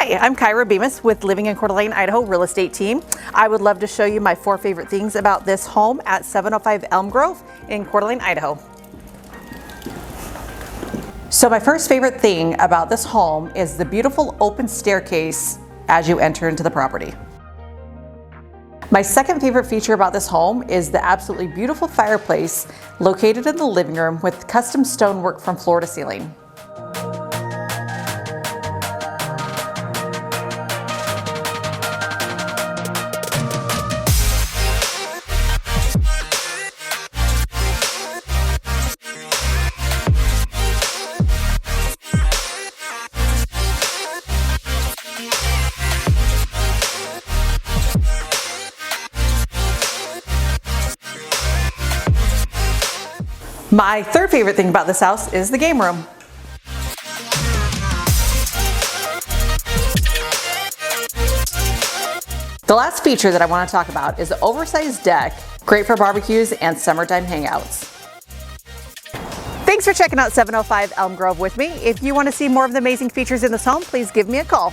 Hi, I'm Kyra Bemis with Living in Coeur d'Alene, Idaho real estate team. I would love to show you my 4 favorite things about this home at 705 Elmgrove in Coeur d'Alene, Idaho. So my first favorite thing about this home is the beautiful open staircase as you enter into the property. My second favorite feature about this home is the absolutely beautiful fireplace located in the living room with custom stonework from floor to ceiling. My third favorite thing about this house is the game room. The last feature that I want to talk about is the oversized deck, great for barbecues and summertime hangouts. Thanks for checking out 705 Elmgrove with me. If you want to see more of the amazing features in this home, please give me a call.